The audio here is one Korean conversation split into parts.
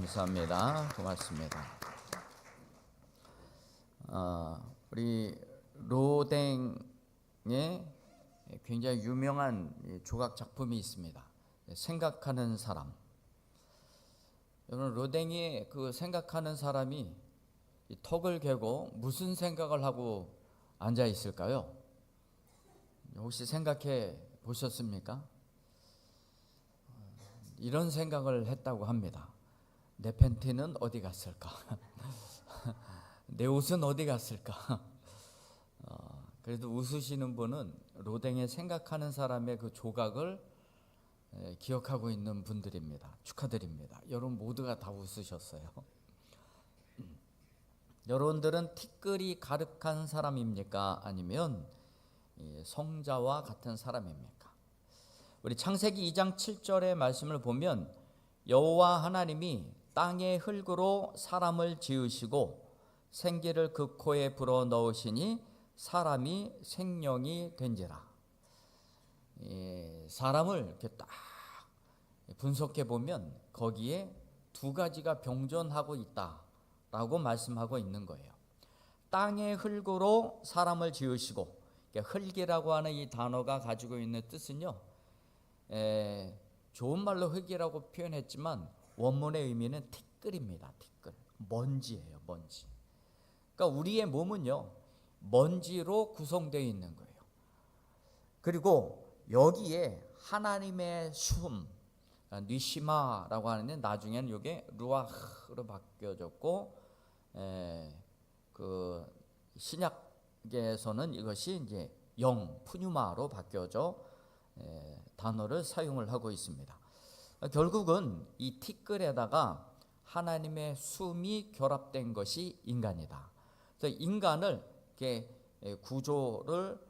감사합니다. 고맙습니다. 우리 로댕의 굉장히 유명한 조각 작품이 있습니다. 생각하는 사람. 여러분, 로댕이 그 생각하는 사람이 턱을 개고 무슨 생각을 하고 앉아 있을까요? 혹시 생각해 보셨습니까? 이런 생각을 했다고 합니다. 내 팬티는 어디 갔을까? 내 옷은 어디 갔을까? 그래도 웃으시는 분은 로댕의 생각하는 사람의 그 조각을 기억하고 있는 분들입니다. 축하드립니다. 여러분 모두가 다 웃으셨어요. 여러분들은 티끌이 가득한 사람입니까? 아니면 성자와 같은 사람입니까? 우리 창세기 2장 7절의 말씀을 보면 여호와 하나님이 땅의 흙으로 사람을 지으시고 생기를 그 코에 불어 넣으시니 사람이 생명이 된지라. 사람을 이렇게 딱 분석해 보면 거기에 두 가지가 병존하고 있다라고 말씀하고 있는 거예요. 땅의 흙으로 사람을 지으시고, 흙이라고 하는 이 단어가 가지고 있는 뜻은요, 좋은 말로 흙이라고 표현했지만 원문의 의미는 티끌입니다. 티끌, 먼지예요. 먼지. 그러니까 우리의 몸은요, 먼지로 구성되어 있는 거예요. 그리고 여기에 하나님의 숨, 니시마라고 하는데 나중에는 이게 루아흐로 바뀌어졌고, 그 신약에서는 이것이 이제 영, 푸뉴마로 바뀌어져 단어를 사용을 하고 있습니다. 결국은 이 티끌에다가 하나님의 숨이 결합된 것이 인간이다. 그래서 인간을 이렇게 구조를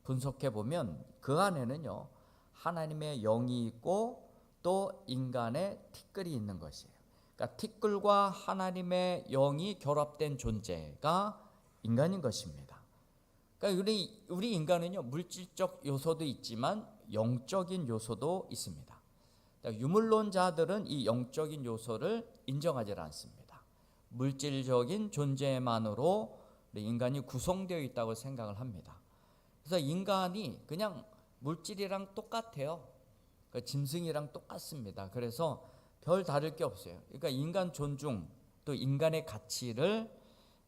분석해 보면 그 안에는요, 하나님의 영이 있고 또 인간의 티끌이 있는 것이에요. 그러니까 티끌과 하나님의 영이 결합된 존재가 인간인 것입니다. 그러니까 우리 인간은요, 물질적 요소도 있지만 영적인 요소도 있습니다. 유물론자들은 이 영적인 요소를 인정하지 않습니다. 물질적인 존재만으로 인간이 구성되어 있다고 생각을 합니다. 그래서 인간이 그냥 물질이랑 똑같아요. 그러니까 짐승이랑 똑같습니다. 그래서 별 다를 게 없어요. 그러니까 인간 존중, 또 인간의 가치를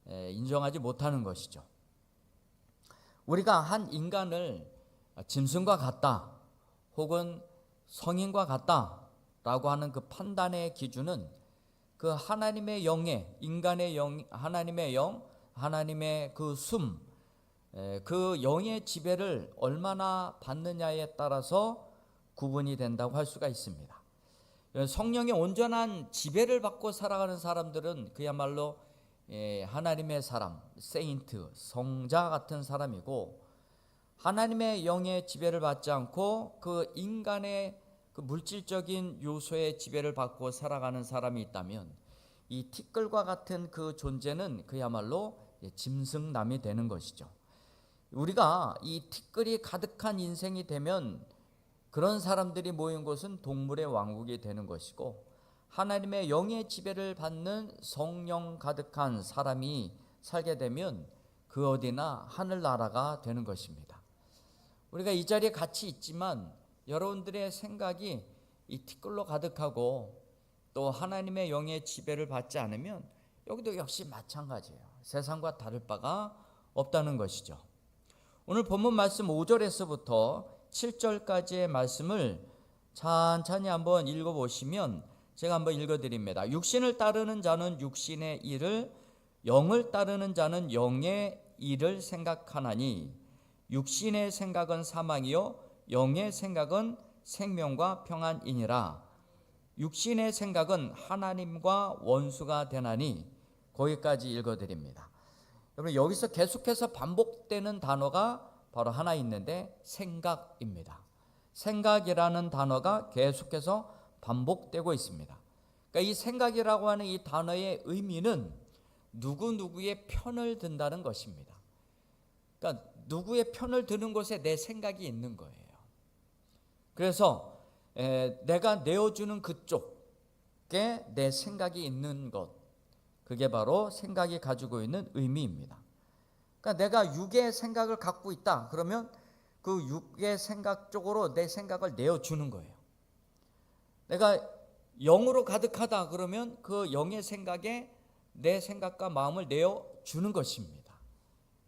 인정하지 못하는 것이죠. 우리가 한 인간을 짐승과 같다, 혹은 성인과 같다라고 하는 그 판단의 기준은 그 하나님의 영의, 인간의 영, 하나님의 영, 하나님의 그 숨, 그 영의 지배를 얼마나 받느냐에 따라서 구분이 된다고 할 수가 있습니다. 성령의 온전한 지배를 받고 살아가는 사람들은 그야말로 하나님의 사람, 세인트, 성자 같은 사람이고, 하나님의 영의 지배를 받지 않고 그 인간의 그 물질적인 요소의 지배를 받고 살아가는 사람이 있다면, 이 티끌과 같은 그 존재는 그야말로 짐승남이 되는 것이죠. 우리가 이 티끌이 가득한 인생이 되면 그런 사람들이 모인 곳은 동물의 왕국이 되는 것이고, 하나님의 영의 지배를 받는 성령 가득한 사람이 살게 되면 그 어디나 하늘나라가 되는 것입니다. 우리가 이 자리에 같이 있지만 여러분들의 생각이 이 티끌로 가득하고 또 하나님의 영의 지배를 받지 않으면 여기도 역시 마찬가지예요. 세상과 다를 바가 없다는 것이죠. 오늘 본문 말씀 5절에서부터 7절까지의 말씀을 천천히 한번 읽어보시면, 제가 한번 읽어드립니다. 육신을 따르는 자는 육신의 일을, 영을 따르는 자는 영의 일을 생각하나니 육신의 생각은 사망이요 영의 생각은 생명과 평안이니라. 육신의 생각은 하나님과 원수가 되나니. 거기까지 읽어드립니다. 여러분, 여기서 계속해서 반복되는 단어가 바로 하나 있는데 생각입니다. 생각이라는 단어가 계속해서 반복되고 있습니다. 그러니까 이 생각이라고 하는 이 단어의 의미는 누구누구의 편을 든다는 것입니다. 그러니까 누구의 편을 드는 곳에 내 생각이 있는 거예요. 그래서 내가 내어주는 그쪽, 밖에 내 생각이 있는 것, 그게 바로 생각이 가지고 있는 의미입니다. 그러니까 내가 육의 생각을 갖고 있다 그러면 그 육의 생각 쪽으로 내 생각을 내어주는 거예요. 내가 영으로 가득하다 그러면 그 영의 생각에 내 생각과 마음을 내어주는 것입니다.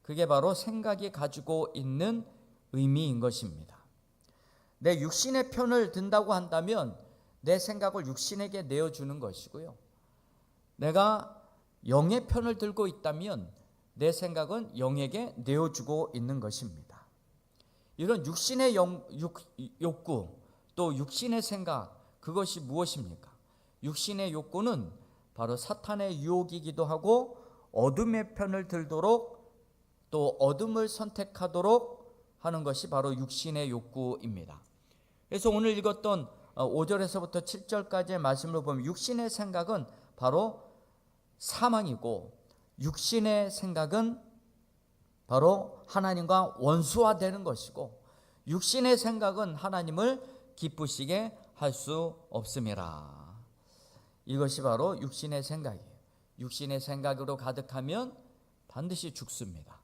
그게 바로 생각이 가지고 있는 의미인 것입니다. 내 육신의 편을 든다고 한다면 내 생각을 육신에게 내어주는 것이고요. 내가 영의 편을 들고 있다면 내 생각은 영에게 내어주고 있는 것입니다. 이런 육신의 욕구, 또 육신의 생각, 그것이 무엇입니까? 육신의 욕구는 바로 사탄의 유혹이기도 하고 어둠의 편을 들도록 또 어둠을 선택하도록 하는 것이 바로 육신의 욕구입니다. 그래서 오늘 읽었던 5절에서부터 7절까지의 말씀을 보면 육신의 생각은 바로 사망이고 육신의 생각은 바로 하나님과 원수화되는 것이고 육신의 생각은 하나님을 기쁘시게 할 수 없음이라. 이것이 바로 육신의 생각이에요. 육신의 생각으로 가득하면 반드시 죽습니다.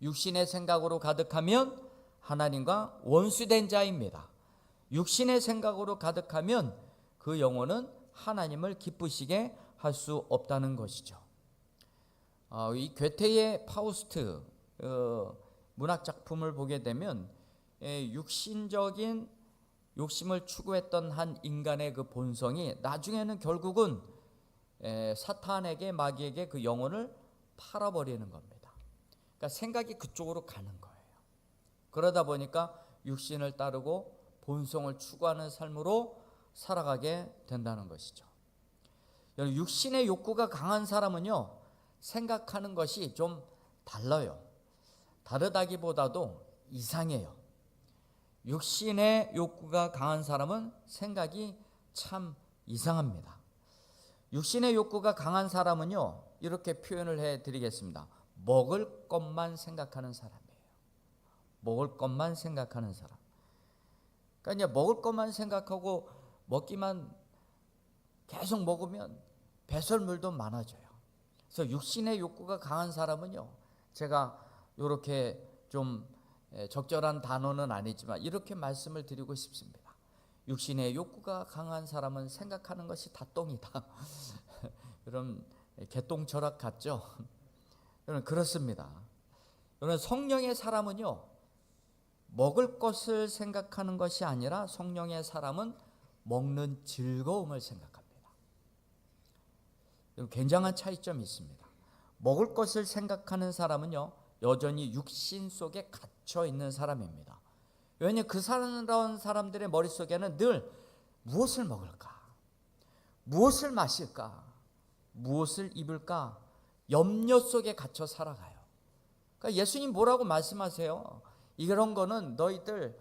육신의 생각으로 가득하면 하나님과 원수된 자입니다. 육신의 생각으로 가득하면 그 영혼은 하나님을 기쁘시게 할 수 없다는 것이죠. 이 괴테의 파우스트 문학 작품을 보게 되면 육신적인 욕심을 추구했던 한 인간의 그 본성이 나중에는 결국은 사탄에게 마귀에게 그 영혼을 팔아버리는 겁니다. 그러니까 생각이 그쪽으로 가는 거예요. 그러다 보니까 육신을 따르고 본성을 추구하는 삶으로 살아가게 된다는 것이죠. 육신의 욕구가 강한 사람은요, 생각하는 것이 좀 달라요. 다르다기보다도 이상해요. 육신의 욕구가 강한 사람은 생각이 참 이상합니다. 육신의 욕구가 강한 사람은요, 이렇게 표현을 해드리겠습니다. 먹을 것만 생각하는 사람이에요. 먹을 것만 생각하는 사람. 그러니까 이제 먹을 것만 생각하고 먹기만 계속 먹으면 배설물도 많아져요. 그래서 육신의 욕구가 강한 사람은요, 제가 이렇게 좀 적절한 단어는 아니지만 이렇게 말씀을 드리고 싶습니다. 육신의 욕구가 강한 사람은 생각하는 것이 다 똥이다. 이런 개똥 철학 같죠? 그렇습니다. 성령의 사람은요, 먹을 것을 생각하는 것이 아니라 성령의 사람은 먹는 즐거움을 생각합니다. 굉장한 차이점이 있습니다. 먹을 것을 생각하는 사람은요, 여전히 육신 속에 갇혀 있는 사람입니다. 왜냐하면 그 사람들의 머릿속에는 늘 무엇을 먹을까? 무엇을 마실까? 무엇을 입을까? 염려 속에 갇혀 살아가요. 그러니까 예수님 뭐라고 말씀하세요? 이런 거는 너희들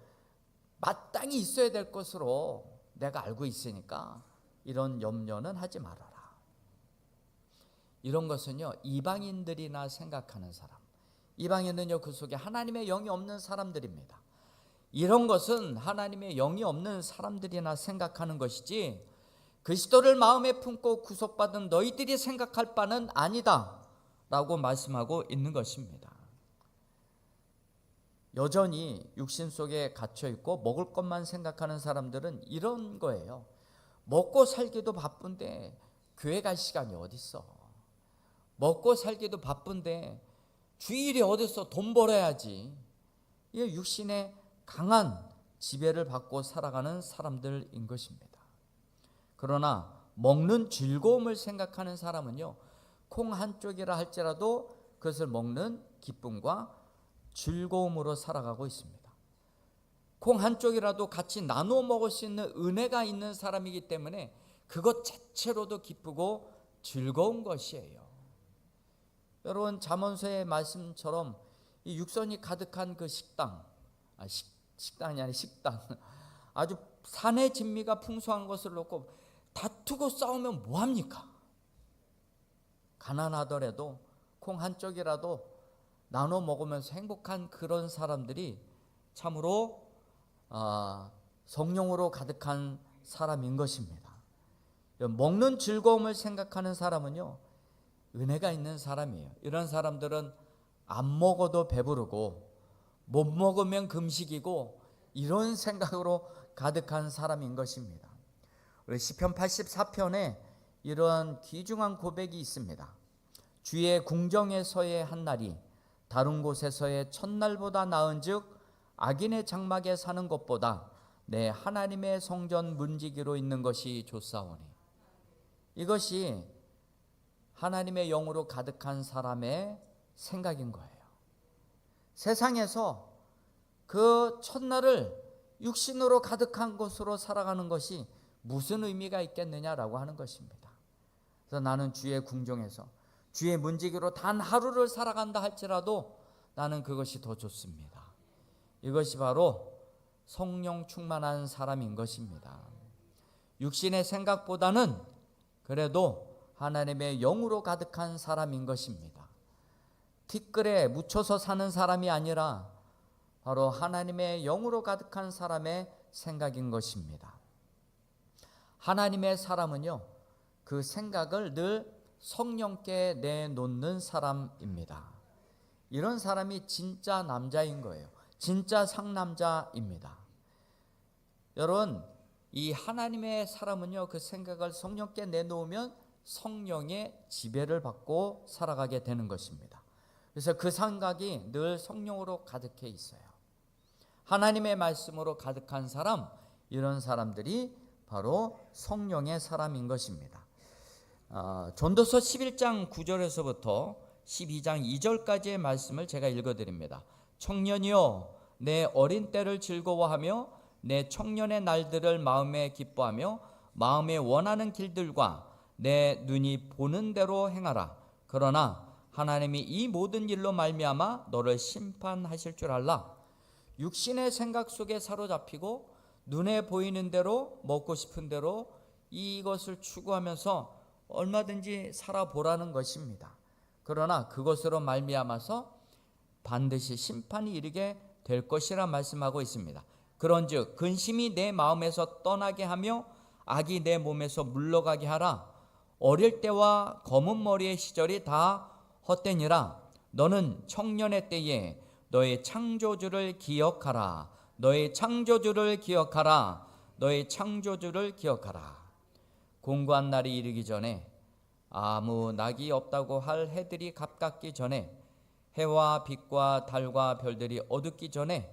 마땅히 있어야 될 것으로 내가 알고 있으니까 이런 염려는 하지 말아라. 이런 것은요, 이방인들이나 생각하는 사람, 이방인은요 그 속에 하나님의 영이 없는 사람들입니다. 이런 것은 하나님의 영이 없는 사람들이나 생각하는 것이지 그리스도를 마음에 품고 구속받은 너희들이 생각할 바는 아니다 라고 말씀하고 있는 것입니다. 여전히 육신 속에 갇혀 있고 먹을 것만 생각하는 사람들은 이런 거예요. 먹고 살기도 바쁜데 교회 갈 시간이 어디 있어? 먹고 살기도 바쁜데 주일이 어디 있어? 돈 벌어야지. 이게 육신의 강한 지배를 받고 살아가는 사람들인 것입니다. 그러나 먹는 즐거움을 생각하는 사람은요, 콩 한쪽이라 할지라도 그것을 먹는 기쁨과 즐거움으로 살아가고 있습니다. 콩 한쪽이라도 같이 나누어 먹을 수 있는 은혜가 있는 사람이기 때문에 그것 자체로도 기쁘고 즐거운 것이에요. 여러분, 잠언서의 말씀처럼 이 육선이 가득한 그 식당이 아니 식당, 아주 산의 진미가 풍성한 것을 놓고 다투고 싸우면 뭐합니까? 가난하더라도 콩 한 쪽이라도 나눠 먹으면서 행복한 그런 사람들이 참으로 성령으로 가득한 사람인 것입니다. 먹는 즐거움을 생각하는 사람은요, 은혜가 있는 사람이에요. 이런 사람들은 안 먹어도 배부르고 못 먹으면 금식이고 이런 생각으로 가득한 사람인 것입니다. 우리 시편 84편에 이런 귀중한 고백이 있습니다. 주의 궁정에서의 한 날이 다른 곳에서의 첫날보다 나은즉 악인의 장막에 사는 것보다 내 하나님의 성전 문지기로 있는 것이 좋사오니. 이것이 하나님의 영으로 가득한 사람의 생각인 거예요. 세상에서 그 첫날을 육신으로 가득한 것으로 살아가는 것이 무슨 의미가 있겠느냐라고 하는 것입니다. 그래서 나는 주의 궁정에서 주의 문지기로 단 하루를 살아간다 할지라도 나는 그것이 더 좋습니다. 이것이 바로 성령 충만한 사람인 것입니다. 육신의 생각보다는 그래도 하나님의 영으로 가득한 사람인 것입니다. 티끌에 묻혀서 사는 사람이 아니라 바로 하나님의 영으로 가득한 사람의 생각인 것입니다. 하나님의 사람은요, 그 생각을 늘 성령께 내놓는 사람입니다. 이런 사람이 진짜 남자인 거예요. 진짜 상남자입니다. 여러분, 이 하나님의 사람은요, 그 생각을 성령께 내놓으면 성령의 지배를 받고 살아가게 되는 것입니다. 그래서 그 생각이 늘 성령으로 가득해 있어요. 하나님의 말씀으로 가득한 사람, 이런 사람들이 바로 성령의 사람인 것입니다. 전도서 11장 9절에서부터 12장 2절까지의 말씀을 제가 읽어드립니다. 청년이여, 내 어린 때를 즐거워하며 내 청년의 날들을 마음에 기뻐하며 마음에 원하는 길들과 내 눈이 보는 대로 행하라. 그러나 하나님이 이 모든 일로 말미암아 너를 심판하실 줄 알라. 육신의 생각 속에 사로잡히고 눈에 보이는 대로 먹고 싶은 대로 이것을 추구하면서 얼마든지 살아보라는 것입니다. 그러나 그것으로 말미암아서 반드시 심판이 이르게 될 것이라 말씀하고 있습니다. 그런즉 근심이 내 마음에서 떠나게 하며 악이 내 몸에서 물러가게 하라. 어릴 때와 검은 머리의 시절이 다 헛되니라. 너는 청년의 때에 너의 창조주를 기억하라. 너의 창조주를 기억하라. 너의 창조주를 기억하라. 공고한 날이 이르기 전에 아무 낙이 없다고 할 해들이 갑갑기 전에 해와 빛과 달과 별들이 어둡기 전에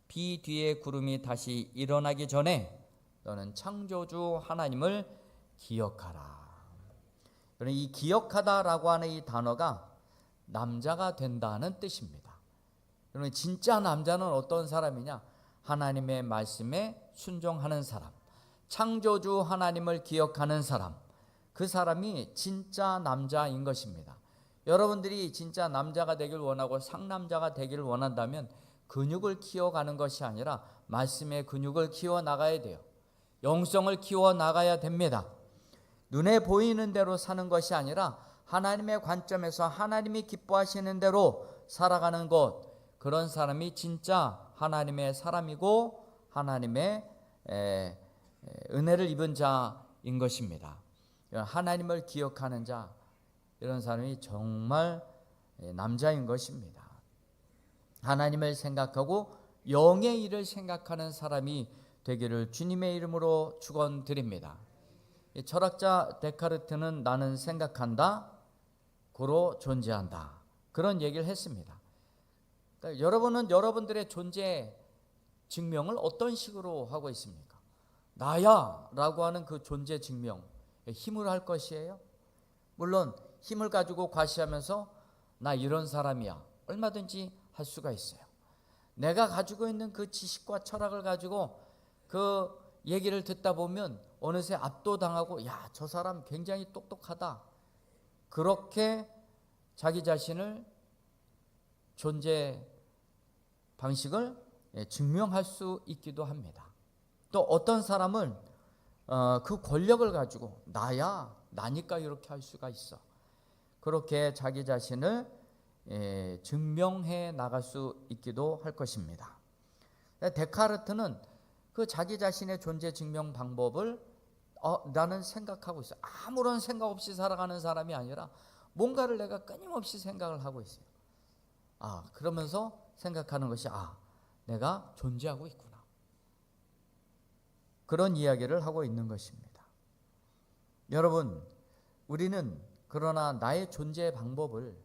비 뒤에 구름이 다시 일어나기 전에 너는 창조주 하나님을 기억하라. 이 기억하다라고 하는 이 단어가 남자가 된다는 뜻입니다. 그러면 진짜 남자는 어떤 사람이냐? 하나님의 말씀에 순종하는 사람, 창조주 하나님을 기억하는 사람, 그 사람이 진짜 남자인 것입니다. 여러분들이 진짜 남자가 되길 원하고 상남자가 되기를 원한다면 근육을 키워가는 것이 아니라 말씀의 근육을 키워나가야 돼요. 영성을 키워나가야 됩니다. 눈에 보이는 대로 사는 것이 아니라 하나님의 관점에서 하나님이 기뻐하시는 대로 살아가는 것, 그런 사람이 진짜 하나님의 사람이고 하나님의 은혜를 입은 자인 것입니다. 하나님을 기억하는 자, 이런 사람이 정말 남자인 것입니다. 하나님을 생각하고 영의 일을 생각하는 사람이 되기를 주님의 이름으로 축원드립니다. 철학자 데카르트는 나는 생각한다, 고로 존재한다, 그런 얘기를 했습니다. 그러니까 여러분은 여러분들의 존재 증명을 어떤 식으로 하고 있습니까? 나야 라고 하는 그 존재 증명, 힘을 할 것이에요? 물론 힘을 가지고 과시하면서 나 이런 사람이야, 얼마든지 할 수가 있어요. 내가 가지고 있는 그 지식과 철학을 가지고 그 얘기를 듣다 보면 어느새 압도당하고, 야, 저 사람 굉장히 똑똑하다, 그렇게 자기 자신을 존재 방식을 증명할 수 있기도 합니다. 또 어떤 사람은 그 권력을 가지고 나야, 나니까 이렇게 할 수가 있어, 그렇게 자기 자신을 증명해 나갈 수 있기도 할 것입니다. 데카르트는 그 자기 자신의 존재 증명 방법을 나는 생각하고 있어요. 아무런 생각 없이 살아가는 사람이 아니라 뭔가를 내가 끊임없이 생각을 하고 있어요. 그러면서 생각하는 것이 내가 존재하고 있구나. 그런 이야기를 하고 있는 것입니다. 여러분, 우리는 그러나 나의 존재의 방법을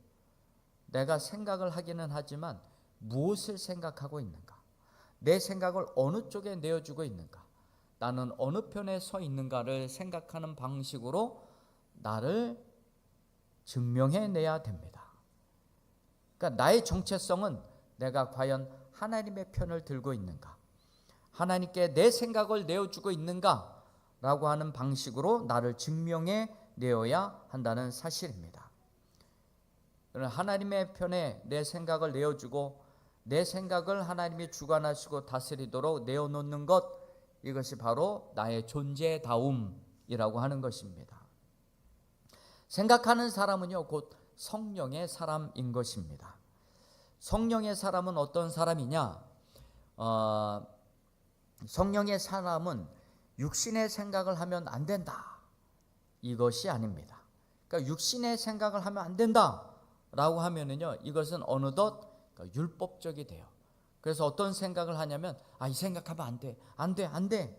내가 생각을 하기는 하지만 무엇을 생각하고 있는가? 내 생각을 어느 쪽에 내어주고 있는가? 나는 어느 편에 서 있는가를 생각하는 방식으로 나를 증명해내야 됩니다. 그러니까 나의 정체성은 내가 과연 하나님의 편을 들고 있는가? 하나님께 내 생각을 내어주고 있는가? 라고 하는 방식으로 나를 증명해내어야 한다는 사실입니다. 하나님의 편에 내 생각을 내어주고 내 생각을 하나님이 주관하시고 다스리도록 내어놓는 것, 이것이 바로 나의 존재다움이라고 하는 것입니다. 생각하는 사람은요, 곧 성령의 사람인 것입니다. 성령의 사람은 어떤 사람이냐? 성령의 사람은 육신의 생각을 하면 안 된다, 이것이 아닙니다. 그러니까 육신의 생각을 하면 안 된다라고 하면은요, 이것은 어느덧 율법적이 돼요. 그래서 어떤 생각을 하냐면 이 생각하면 안 돼, 안 돼, 안 돼.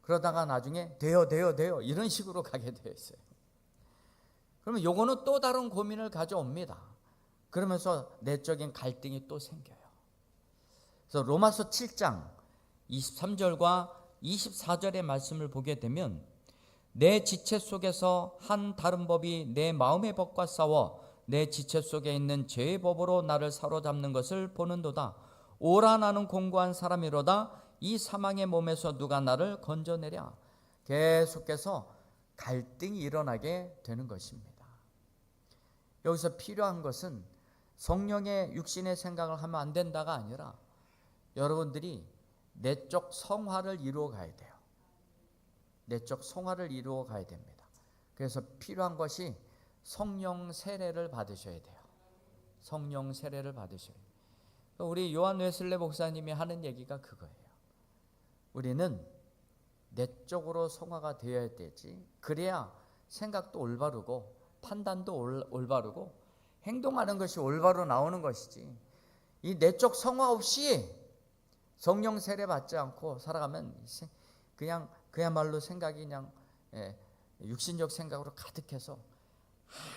그러다가 나중에 돼요 이런 식으로 가게 되어 있어요. 그러면 요거는 또 다른 고민을 가져옵니다. 그러면서 내적인 갈등이 또 생겨요. 그래서 로마서 7장 23절과 24절의 말씀을 보게 되면 내 지체 속에서 한 다른 법이 내 마음의 법과 싸워 내 지체 속에 있는 죄의 법으로 나를 사로잡는 것을 보는도다. 오라 나는 공고한 사람이로다. 이 사망의 몸에서 누가 나를 건져내랴. 계속해서 갈등이 일어나게 되는 것입니다. 여기서 필요한 것은 성령의 육신의 생각을 하면 안 된다가 아니라 여러분들이 내적 성화를 이루어 가야 돼요. 내적 성화를 이루어 가야 됩니다. 그래서 필요한 것이 성령 세례를 받으셔야 돼요. 성령 세례를 받으셔야 돼요. 우리 요한 웨슬레 목사님이 하는 얘기가 그거예요. 우리는 내적으로 성화가 되어야 되지, 그래야 생각도 올바르고 판단도 올바르고 행동하는 것이 올바로 나오는 것이지, 이 내적 성화 없이 성령 세례 받지 않고 살아가면 그냥 그야말로 생각이 그냥 육신적 생각으로 가득해서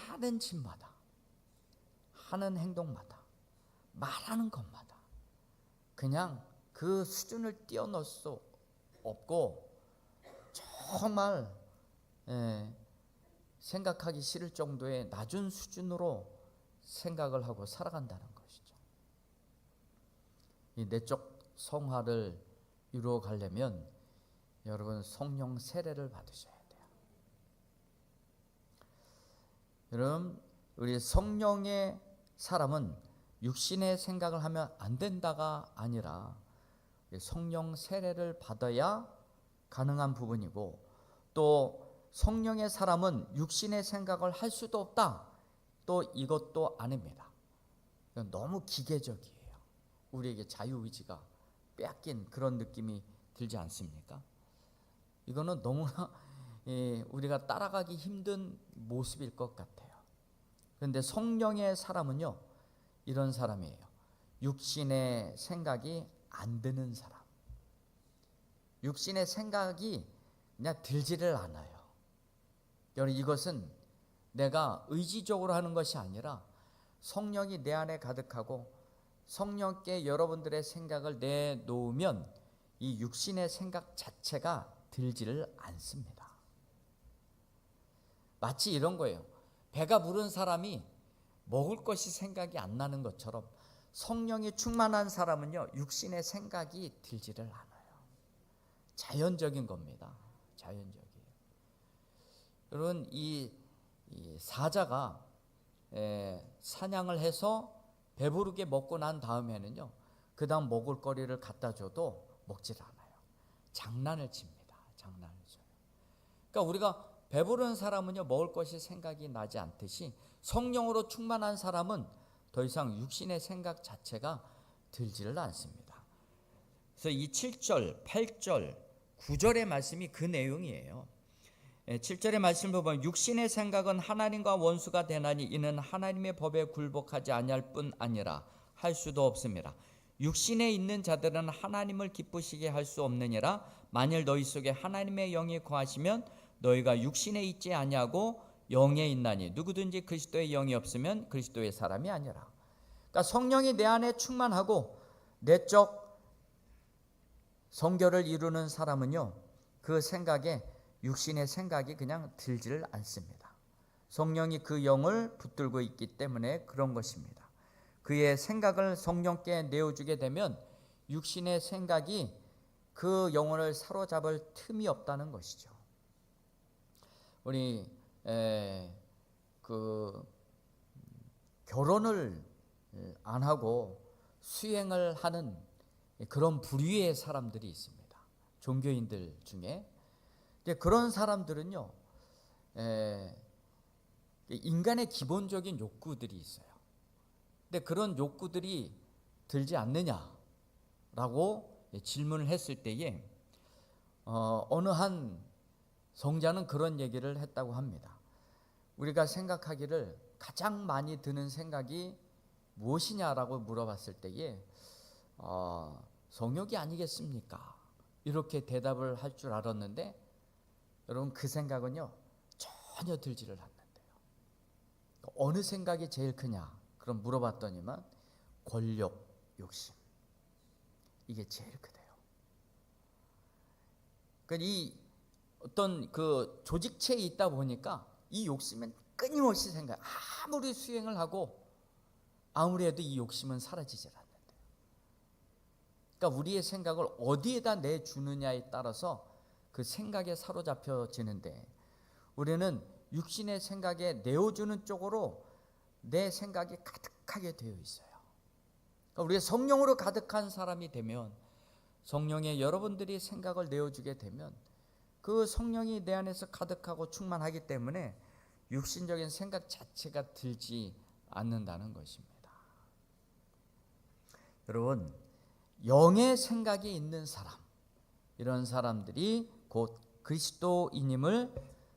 하는 짓마다, 하는 행동마다, 말하는 것마다 그냥 그 수준을 뛰어넘을 수 없고 정말 생각하기 싫을 정도의 낮은 수준으로 생각을 하고 살아간다는 것이죠. 이 내적 성화를 이루어 가려면 여러분 성령 세례를 받으셔야 돼요. 여러분, 우리 성령의 사람은 육신의 생각을 하면 안 된다가 아니라 성령 세례를 받아야 가능한 부분이고, 또 성령의 사람은 육신의 생각을 할 수도 없다, 또 이것도 아닙니다. 너무 기계적이에요. 우리에게 자유의지가 빼앗긴 그런 느낌이 들지 않습니까? 이거는 너무나 우리가 따라가기 힘든 모습일 것 같아요. 그런데 성령의 사람은요, 이런 사람이에요. 육신의 생각이 안 드는 사람. 육신의 생각이 그냥 들지를 않아요. 여러분, 이것은 내가 의지적으로 하는 것이 아니라 성령이 내 안에 가득하고 성령께 여러분들의 생각을 내놓으면 이 육신의 생각 자체가 들지를 않습니다. 마치 이런 거예요. 배가 부른 사람이 먹을 것이 생각이 안 나는 것처럼 성령이 충만한 사람은요, 육신의 생각이 들지를 않아요. 자연적인 겁니다. 자연적이에요. 여러분, 이 사자가 사냥을 해서 배부르게 먹고 난 다음에는요, 그 다음 먹을 거리를 갖다 줘도 먹질 않아요. 장난을 칩니다. 장난을 쳐요. 그러니까 우리가 배부른 사람은요, 먹을 것이 생각이 나지 않듯이 성령으로 충만한 사람은 더 이상 육신의 생각 자체가 들지를 않습니다. 그래서 이 7절, 8절, 9절의 말씀이 그 내용이에요. 7절의 말씀을 보면 육신의 생각은 하나님과 원수가 되나니 이는 하나님의 법에 굴복하지 아니할 뿐 아니라 할 수도 없습니다. 육신에 있는 자들은 하나님을 기쁘시게 할 수 없느니라. 만일 너희 속에 하나님의 영이 거하시면 너희가 육신에 있지 아니하고 영에 있나니 누구든지 그리스도의 영이 없으면 그리스도의 사람이 아니라. 그러니까 성령이 내 안에 충만하고 내적 성결을 이루는 사람은요, 그 생각에 육신의 생각이 그냥 들지를 않습니다. 성령이 그 영을 붙들고 있기 때문에 그런 것입니다. 그의 생각을 성령께 내어주게 되면 육신의 생각이 그 영혼을 사로잡을 틈이 없다는 것이죠. 우리 결혼을 안 하고 수행을 하는 그런 부류의 사람들이 있습니다. 종교인들 중에. 그런 사람들은요, 인간의 기본적인 욕구들이 있어요. 근데 그런 욕구들이 들지 않느냐라고 질문을 했을 때에 어느 한 성자는 그런 얘기를 했다고 합니다. 우리가 생각하기를 가장 많이 드는 생각이 무엇이냐라고 물어봤을 때에 성욕이 아니겠습니까? 이렇게 대답을 할 줄 알았는데 여러분, 그 생각은요 전혀 들지를 않는데요. 어느 생각이 제일 크냐? 그럼 물어봤더니만 권력 욕심, 이게 제일 크대요. 그러니까 이 어떤 그 조직체에 있다 보니까 이 욕심은 끊임없이 생각. 아무리 수행을 하고 아무리 해도 이 욕심은 사라지질 않는데요. 그러니까 우리의 생각을 어디에다 내주느냐에 따라서 그 생각에 사로잡혀지는데, 우리는 육신의 생각에 내어주는 쪽으로 내 생각이 가득하게 되어 있어요. 그러니까 우리가 성령으로 가득한 사람이 되면, 성령에 여러분들이 생각을 내어주게 되면 그 성령이 내 안에서 가득하고 충만하기 때문에 육신적인 생각 자체가 들지 않는다는 것입니다. 여러분, 영의 생각이 있는 사람, 이런 사람들이 곧 그리스도인임을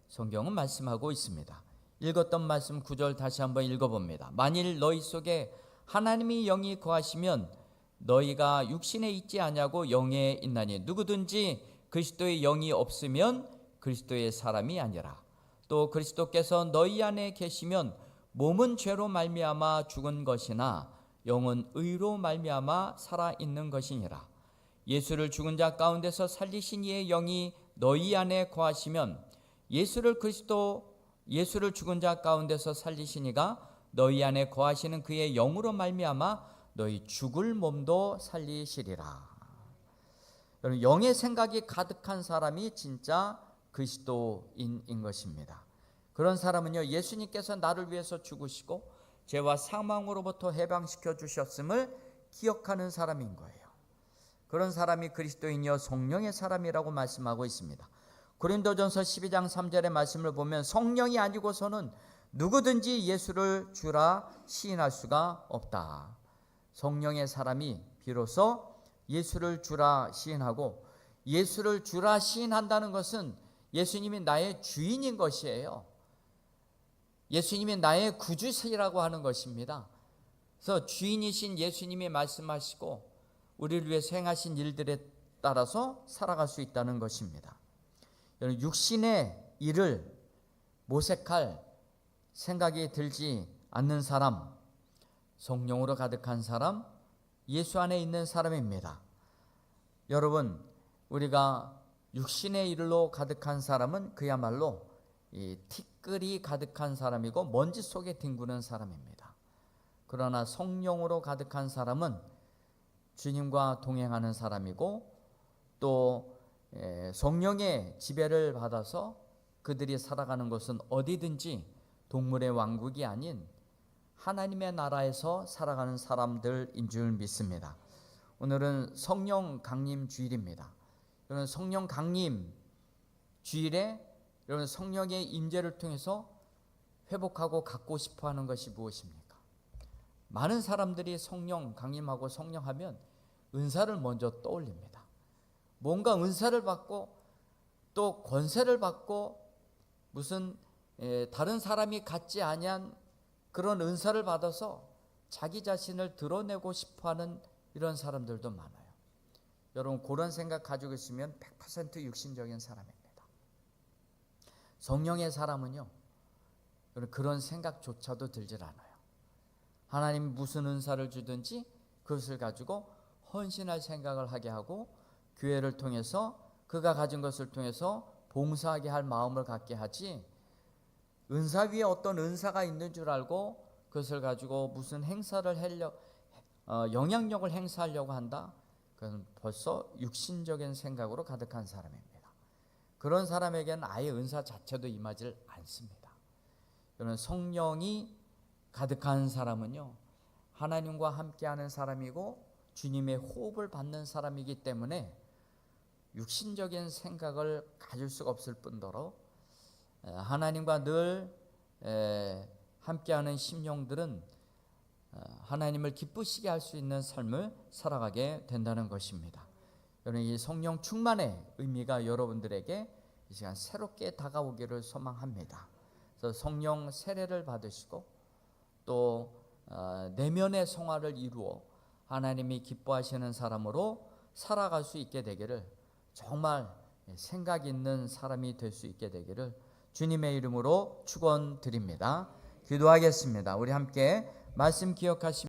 성경은 말씀하고 있습니다. 읽었던 말씀 9절 다시 한번 읽어봅니다. 만일 너희 속에 하나님의 영이 거하시면 너희가 육신에 있지 아니하고 영에 있나니 누구든지 그리스도의 영이 없으면 그리스도의 사람이 아니라. 또 그리스도께서 너희 안에 계시면 몸은 죄로 말미암아 죽은 것이나 영은 의로 말미암아 살아 있는 것이니라. 예수를 죽은 자 가운데서 살리신 이의 영이 너희 안에 거하시면 예수를 죽은 자 가운데서 살리신 이가 너희 안에 거하시는 그의 영으로 말미암아 너희 죽을 몸도 살리시리라. 여러분, 영의 생각이 가득한 사람이 진짜 그리스도인인 것입니다. 그런 사람은요, 예수님께서 나를 위해서 죽으시고 죄와 사망으로부터 해방시켜 주셨음을 기억하는 사람인 거예요. 그런 사람이 그리스도인이여 성령의 사람이라고 말씀하고 있습니다. 고린도전서 12장 3절의 말씀을 보면 성령이 아니고서는 누구든지 예수를 주라 시인할 수가 없다. 성령의 사람이 비로소 예수를 주라 시인하고, 예수를 주라 시인한다는 것은 예수님이 나의 주인인 것이에요. 예수님이 나의 구주시라고 하는 것입니다. 그래서 주인이신 예수님이 말씀하시고 우리를 위해서 행하신 일들에 따라서 살아갈 수 있다는 것입니다. 육신의 일을 모색할 생각이 들지 않는 사람, 성령으로 가득한 사람, 예수 안에 있는 사람입니다. 여러분, 우리가 육신의 일로 가득한 사람은 그야말로 이 티끌이 가득한 사람이고 먼지 속에 뒹구는 사람입니다. 그러나 성령으로 가득한 사람은 주님과 동행하는 사람이고, 또 성령의 지배를 받아서 그들이 살아가는 것은 어디든지 동물의 왕국이 아닌 하나님의 나라에서 살아가는 사람들인 줄 믿습니다. 오늘은 성령 강림 주일입니다. 여러분, 성령 강림 주일에 여러분 성령의 임재를 통해서 회복하고 갖고 싶어하는 것이 무엇입니까? 많은 사람들이 성령 강림하고 성령하면 은사를 먼저 떠올립니다. 뭔가 은사를 받고 또 권세를 받고 무슨 다른 사람이 갖지 아니한 그런 은사를 받아서 자기 자신을 드러내고 싶어하는 이런 사람들도 많아요. 여러분 그런 생각 가지고 있으면 100% 육신적인 사람입니다. 성령의 사람은요, 그런 생각조차도 들질 않아요. 하나님이 무슨 은사를 주든지 그것을 가지고 헌신할 생각을 하게 하고 교회를 통해서 그가 가진 것을 통해서 봉사하게 할 마음을 갖게 하지, 은사 위에 어떤 은사가 있는 줄 알고 그것을 가지고 무슨 행사를 영향력을 행사하려고 한다. 그건 벌써 육신적인 생각으로 가득한 사람입니다. 그런 사람에게는 아예 은사 자체도 임하지 않습니다. 그런 성령이 가득한 사람은요, 하나님과 함께하는 사람이고 주님의 호흡을 받는 사람이기 때문에 육신적인 생각을 가질 수가 없을 뿐더러 하나님과 늘 함께하는 심령들은 하나님을 기쁘시게 할 수 있는 삶을 살아가게 된다는 것입니다. 여러분 이 성령 충만의 의미가 여러분들에게 이 시간 새롭게 다가오기를 소망합니다. 그래서 성령 세례를 받으시고 또 내면의 성화를 이루어 하나님이 기뻐하시는 사람으로 살아갈 수 있게 되기를, 정말 생각 있는 사람이 될 수 있게 되기를 주님의 이름으로 축원드립니다. 기도하겠습니다. 우리 함께 말씀 기억하시며